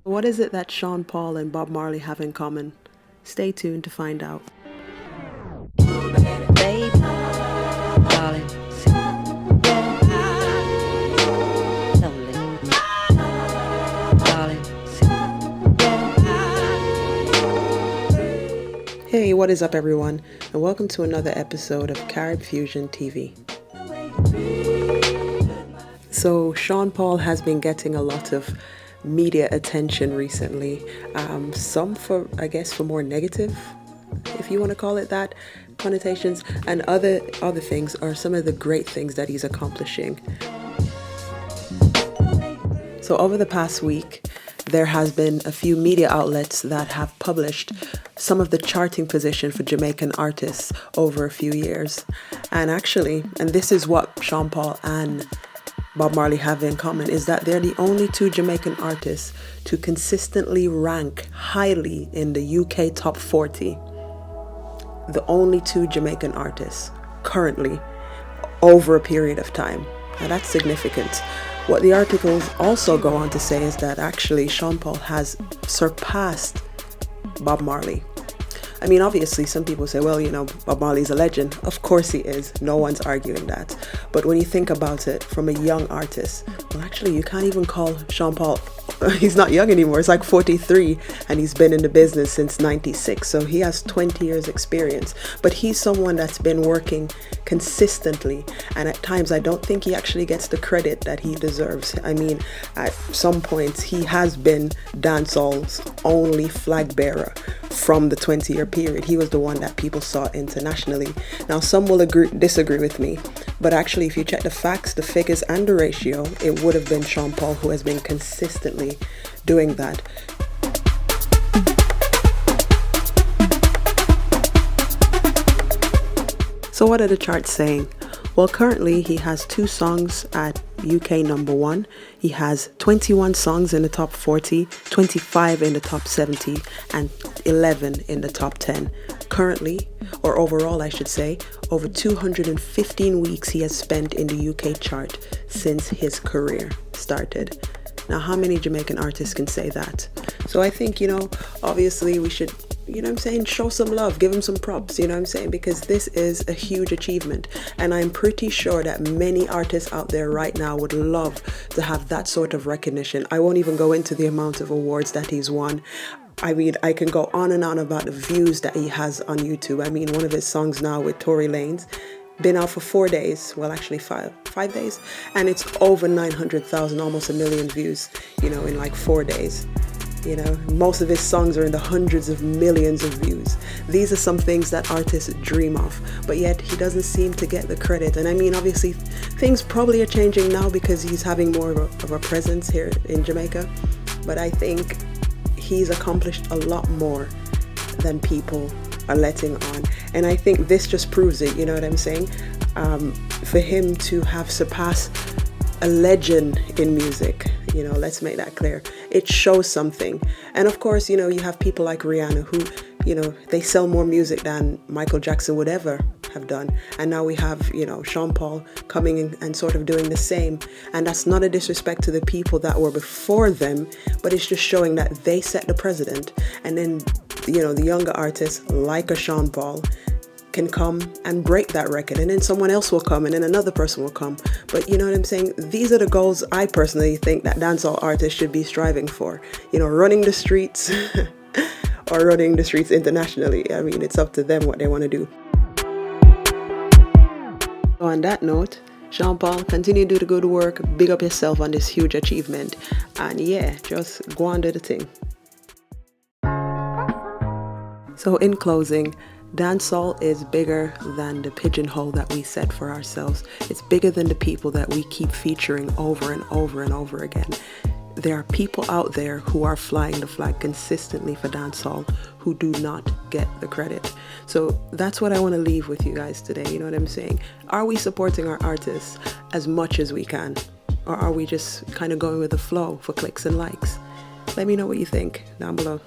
What is it that Sean Paul and Bob Marley have in common? Stay tuned to find out. Baby, darling, slowly, darling. Hey, what is up everyone, and welcome to another episode of Carib Fusion TV. So Sean Paul has been getting a lot of media attention recently, some for more negative, if you want to call it that, connotations, and other things are some of the great things that he's accomplishing. So over the past week, there has been a few media outlets that have published some of the charting position for Jamaican artists over a few years. And this is what Sean Paul and Bob Marley have in common, is that they're the only two Jamaican artists to consistently rank highly in the UK top 40. The only two Jamaican artists currently over a period of time. Now that's significant. What the articles also go on to say is that actually Sean Paul has surpassed Bob Marley. I mean, obviously, some people say, well, Bob Marley's a legend. Of course he is. No one's arguing that. But when you think about it from a young artist, well, actually, you can't even call Sean Paul, he's not young anymore. It's like 43, and he's been in the business since 96. So he has 20 years experience. But he's someone that's been working consistently. And at times, I don't think he actually gets the credit that he deserves. I mean, at some points, he has been dancehall's only flag bearer from the 20-year period. He was the one that people saw internationally. Now, some will disagree with me, but actually, if you check the facts, the figures, and the ratio, it would have been Sean Paul who has been consistently doing that. So what are the charts saying? Well, currently he has 2 songs at UK number 1. He has 21 songs in the top 40, 25 in the top 70, and 11 in the top 10. Currently, or overall I should say, over 215 weeks he has spent in the UK chart since his career started. Now, how many Jamaican artists can say that? So I think, obviously we should, show some love, give him some props, because this is a huge achievement. And I'm pretty sure that many artists out there right now would love to have that sort of recognition. I won't even go into the amount of awards that he's won. I mean, I can go on and on about the views that he has on YouTube. I mean, one of his songs now with Tory Lanez, been out for 4 days, well actually five days, and it's over 900,000, almost 1 million views, in like 4 days. Most of his songs are in the hundreds of millions of views. These are some things that artists dream of, but yet he doesn't seem to get the credit. And I mean, obviously, things probably are changing now because he's having more of a presence here in Jamaica, but I think he's accomplished a lot more than people are letting on. And I think this just proves it, you know what I'm saying? For him to have surpassed a legend in music, let's make that clear. It shows something. And of course, you have people like Rihanna who, they sell more music than Michael Jackson would ever have done. And now we have, Sean Paul coming in and sort of doing the same. And that's not a disrespect to the people that were before them, but it's just showing that they set the precedent. And then, the younger artists like a Sean Paul can come and break that record, and then someone else will come, and then another person will come. But you know what I'm saying? These are the goals I personally think that dancehall artists should be striving for. Running the streets or running the streets internationally. I mean, it's up to them what they want to do. So on that note, Sean Paul, continue to do the good work, big up yourself on this huge achievement, and yeah, just go on do the thing. So in closing, dancehall is bigger than the pigeonhole that we set for ourselves. It's bigger than the people that we keep featuring over and over and over again. There are people out there who are flying the flag consistently for dancehall who do not get the credit. So that's what I want to leave with you guys today. You know what I'm saying? Are we supporting our artists as much as we can? Or are we just kind of going with the flow for clicks and likes? Let me know what you think down below.